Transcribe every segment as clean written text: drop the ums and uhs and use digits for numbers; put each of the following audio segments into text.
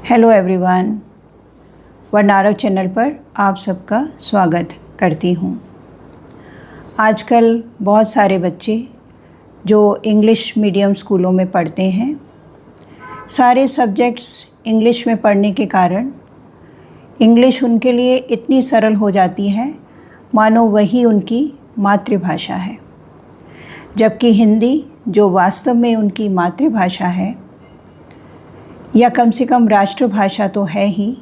Hello everyone, वर्नारव channel पर आप सबका स्वागत करती हूँ। आजकल बहुत सारे बच्चे जो इंग्लिश मीडियम स्कूलों में पढ़ते हैं, सारे सब्जेक्ट्स इंग्लिश में पढ़ने के कारण इंग्लिश उनके लिए इतनी सरल हो जाती है मानो वही उनकी मातृभाषा है, जबकि हिंदी जो वास्तव में उनकी मातृभाषा है या कम से कम राष्ट्रभाषा तो है ही,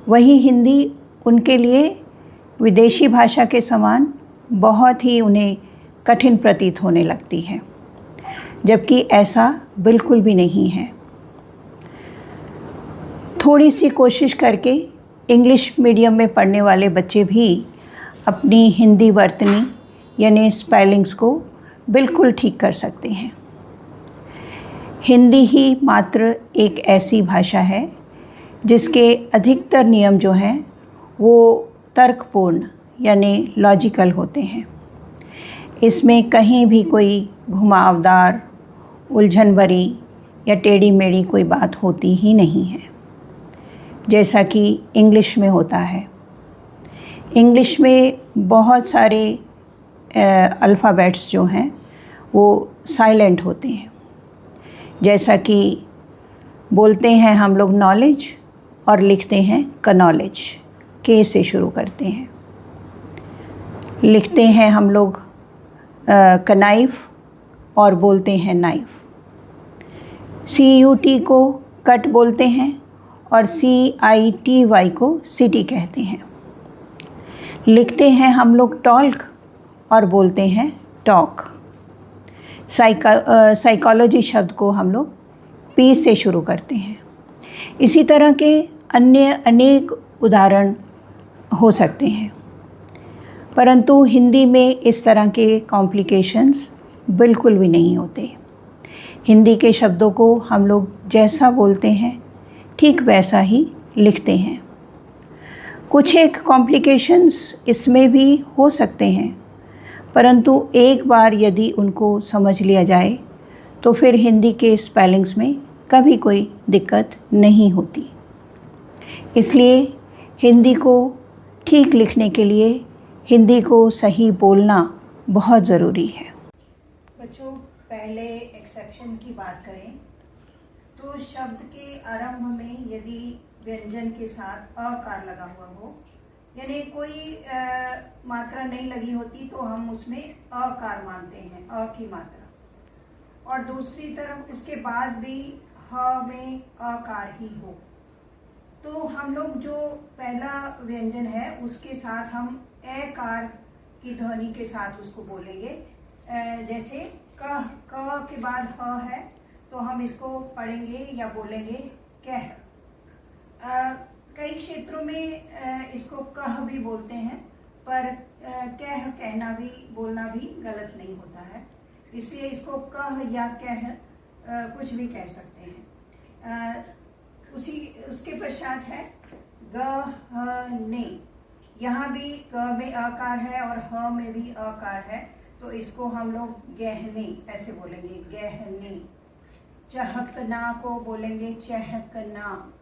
वही हिंदी उनके लिए विदेशी भाषा के समान बहुत ही उन्हें कठिन प्रतीत होने लगती है, जबकि ऐसा बिल्कुल भी नहीं है। थोड़ी सी कोशिश करके इंग्लिश मीडियम में पढ़ने वाले बच्चे भी अपनी हिंदी वर्तनी यानी स्पेलिंग्स को बिल्कुल ठीक कर सकते हैं। हिंदी ही मात्र एक ऐसी भाषा है जिसके अधिकतर नियम जो हैं वो तर्कपूर्ण यानी लॉजिकल होते हैं। इसमें कहीं भी कोई घुमावदार, उलझन भरी या टेढ़ी मेढ़ी कोई बात होती ही नहीं है, जैसा कि इंग्लिश में होता है। इंग्लिश में बहुत सारे अल्फ़ाबेट्स जो हैं वो साइलेंट होते हैं, जैसा कि बोलते हैं हम लोग नॉलेज और लिखते हैं कनॉलेज, के से शुरू करते हैं। लिखते हैं हम लोग कनाइफ और बोलते हैं नाइफ। CUT को कट बोलते हैं और CITY को सिटी कहते हैं। लिखते हैं हम लोग टॉल्क और बोलते हैं टॉक। साइकोलॉजी शब्द को हम लोग P से शुरू करते हैं। इसी तरह के अन्य अनेक उदाहरण हो सकते हैं, परंतु हिंदी में इस तरह के कॉम्प्लिकेशंस बिल्कुल भी नहीं होते। हिंदी के शब्दों को हम लोग जैसा बोलते हैं ठीक वैसा ही लिखते हैं। कुछ एक कॉम्प्लिकेशंस इसमें भी हो सकते हैं, परंतु एक बार यदि उनको समझ लिया जाए तो फिर हिंदी के स्पेलिंग्स में कभी कोई दिक्कत नहीं होती। इसलिए हिंदी को ठीक लिखने के लिए हिंदी को सही बोलना बहुत ज़रूरी है। बच्चों, पहले एक्सेप्शन की बात करें तो शब्द के आरंभ में यदि व्यंजन के साथ अकार लगा हुआ हो, यानी कोई मात्रा नहीं लगी होती, तो हम उसमें अकार मानते हैं, अ की मात्रा। और दूसरी तरफ उसके बाद भी ह में अकार ही हो, तो हम लोग जो पहला व्यंजन है उसके साथ हम एकार की ध्वनि के साथ उसको बोलेंगे। जैसे क के बाद ह है तो हम इसको पढ़ेंगे या बोलेंगे कह। कई क्षेत्रों में इसको कह भी बोलते हैं, पर कह कहना भी बोलना भी गलत नहीं होता है, इसलिए इसको कह या कह कुछ भी कह सकते हैं। उसके पश्चात है गहने। यहाँ भी ग में अकार है और ह में भी अकार है, तो इसको हम लोग गहने ऐसे बोलेंगे, गहने। चहकना को बोलेंगे चहकना।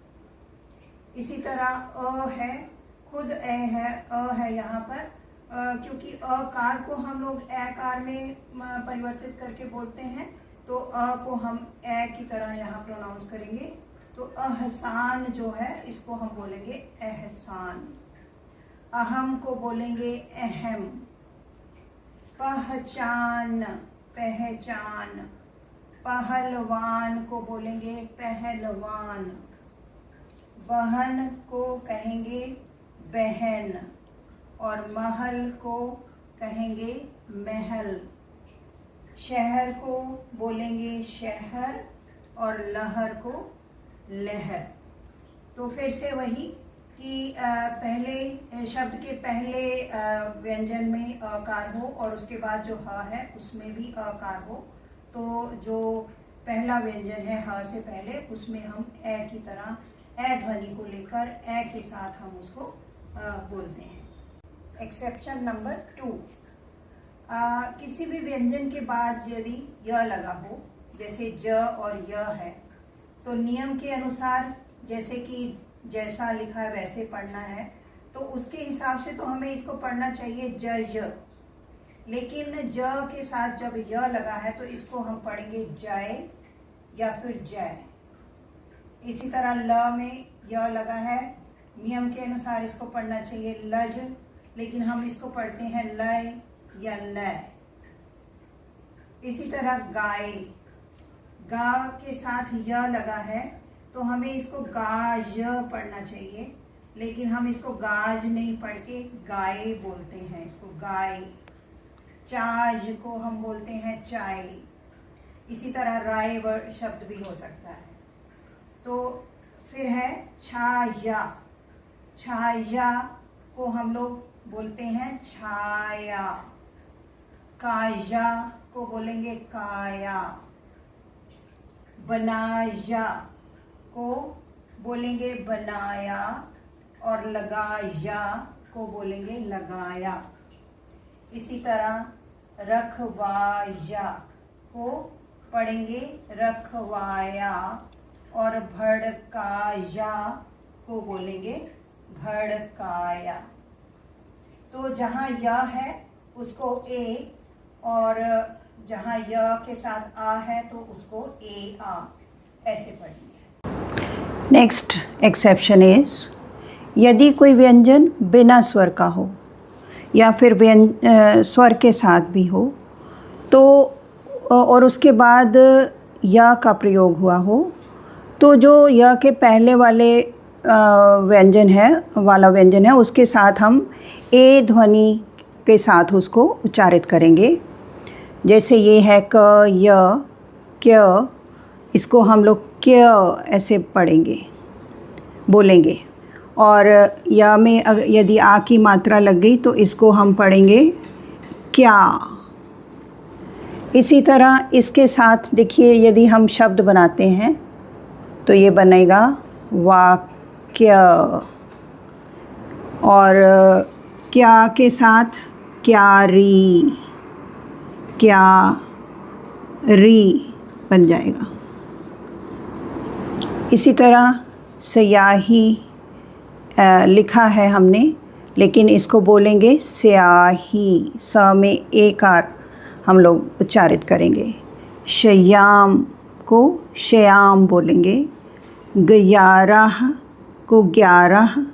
इसी तरह अ है, खुद ए है, अ है यहाँ पर, क्योंकि अकार को हम लोग एकार में परिवर्तित करके बोलते हैं, तो अ को हम ए की तरह यहाँ प्रोनाउंस करेंगे। तो अहसान जो है इसको हम बोलेंगे एहसान। अहम को बोलेंगे अहम। पहचान, पहचान। पहलवान को बोलेंगे पहलवान। बहन को कहेंगे बहन और महल को कहेंगे महल। शहर को बोलेंगे शहर और लहर को लहर। तो फिर से वही कि पहले शब्द के पहले व्यंजन में अकार हो और उसके बाद जो ह है उसमें भी अकार हो, तो जो पहला व्यंजन है ह से पहले उसमें हम ए की तरह ए ध्वनि को लेकर ए के साथ हम उसको बोलते हैं। एक्सेप्शन नंबर 2, किसी भी व्यंजन के बाद यदि य लगा हो, जैसे ज और य है, तो नियम के अनुसार जैसे कि जैसा लिखा है वैसे पढ़ना है, तो उसके हिसाब से तो हमें इसको पढ़ना चाहिए ज, लेकिन ज के साथ जब य लगा है तो इसको हम पढ़ेंगे जय या फिर जय। इसी तरह ल में य लगा है, नियम के अनुसार इसको पढ़ना चाहिए लज, लेकिन हम इसको पढ़ते हैं लय या लय। इसी तरह गाय, गा के साथ य लगा है तो हमें इसको गाज पढ़ना चाहिए, लेकिन हम इसको गाज नहीं पढ़ के गाय बोलते हैं, इसको गाय। चाज को हम बोलते हैं चाय। इसी तरह राय शब्द भी हो सकता है। तो फिर है छाया, छाया को हम लोग बोलते हैं छाया। काया को बोलेंगे काया। बनाया को बोलेंगे बनाया, और लगाया को बोलेंगे लगाया। इसी तरह रखवाया को पढ़ेंगे रखवाया, और भड़काया को बोलेंगे भड़काया। तो जहाँ य है उसको ए, और जहाँ य के साथ आ है तो उसको ए आ, ऐसे पढ़ेंगे। नेक्स्ट एक्सेप्शन इज, यदि कोई व्यंजन बिना स्वर का हो या फिर स्वर के साथ भी हो, तो और उसके बाद या का प्रयोग हुआ हो, तो जो या के पहले वाले व्यंजन है उसके साथ हम ए ध्वनि के साथ उसको उच्चारित करेंगे। जैसे ये है क य क्य, इसको हम लोग क्य ऐसे पढ़ेंगे, बोलेंगे। और या में यदि आ की मात्रा लग गई तो इसको हम पढ़ेंगे क्या। इसी तरह इसके साथ देखिए, यदि हम शब्द बनाते हैं तो ये बनेगा वाक्य, और क्या के साथ क्यारी, क्या री बन जाएगा। इसी तरह स्याही लिखा है हमने, लेकिन इसको बोलेंगे स्याही, स में एकार हम लोग उच्चारित करेंगे। शयाम को श्याम बोलेंगे, 11 को 11,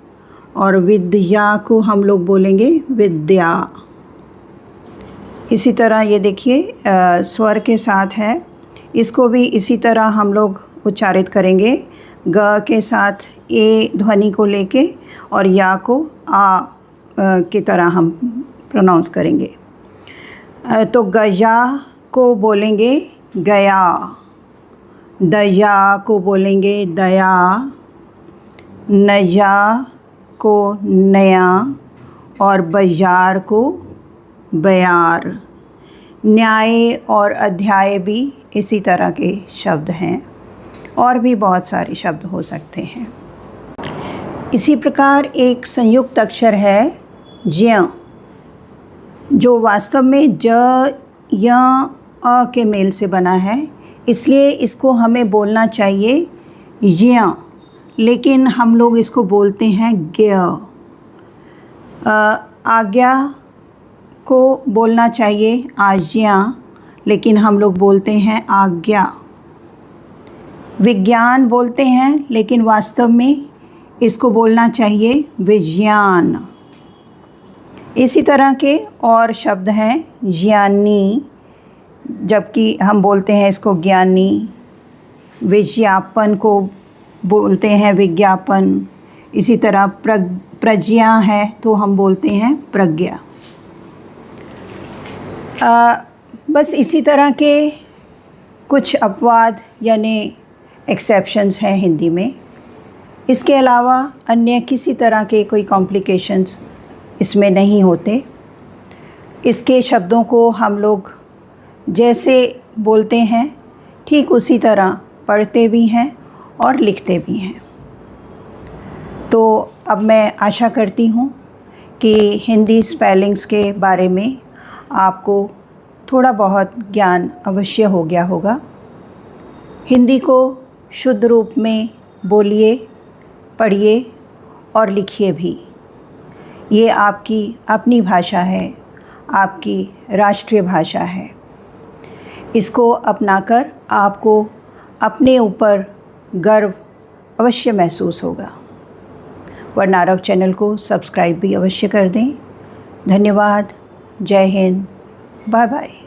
और विद्या को हम लोग बोलेंगे विद्या। इसी तरह ये देखिए स्वर के साथ है, इसको भी इसी तरह हम लोग उच्चारित करेंगे, ग के साथ ए ध्वनि को लेके और या को आ की तरह हम प्रोनाउंस करेंगे। तो गया को बोलेंगे गया, दया को बोलेंगे दया, नया को नया, और बाजार को बयार। न्याय और अध्याय भी इसी तरह के शब्द हैं, और भी बहुत सारे शब्द हो सकते हैं। इसी प्रकार एक संयुक्त अक्षर है ज्ञ, जो वास्तव में ज य अ के मेल से बना है, इसलिए इसको हमें बोलना चाहिए ज्ञ, लेकिन हम लोग इसको बोलते हैं ज्ञ। आज्ञा को बोलना चाहिए आज्ञा, लेकिन हम लोग बोलते हैं आज्ञा। विज्ञान बोलते हैं, लेकिन वास्तव में इसको बोलना चाहिए विज्ञान। इसी तरह के और शब्द हैं ज्ञानी, जबकि हम बोलते हैं इसको ज्ञानी। विज्ञापन को बोलते हैं विज्ञापन। इसी तरह प्रज्ञा है तो हम बोलते हैं प्रज्ञा। बस इसी तरह के कुछ अपवाद यानी एक्सेप्शंस हैं हिंदी में। इसके अलावा अन्य किसी तरह के कोई कॉम्प्लिकेशंस इसमें नहीं होते। इसके शब्दों को हम लोग जैसे बोलते हैं ठीक उसी तरह पढ़ते भी हैं और लिखते भी हैं। तो अब मैं आशा करती हूँ कि हिंदी स्पेलिंग्स के बारे में आपको थोड़ा बहुत ज्ञान अवश्य हो गया होगा। हिंदी को शुद्ध रूप में बोलिए पढ़िए और लिखिए भी। ये आपकी अपनी भाषा है, आपकी राष्ट्रीय भाषा है। इसको अपनाकर आपको अपने ऊपर गर्व अवश्य महसूस होगा। वर्णारव चैनल को सब्सक्राइब भी अवश्य कर दें। धन्यवाद। जय हिंद। Bye bye.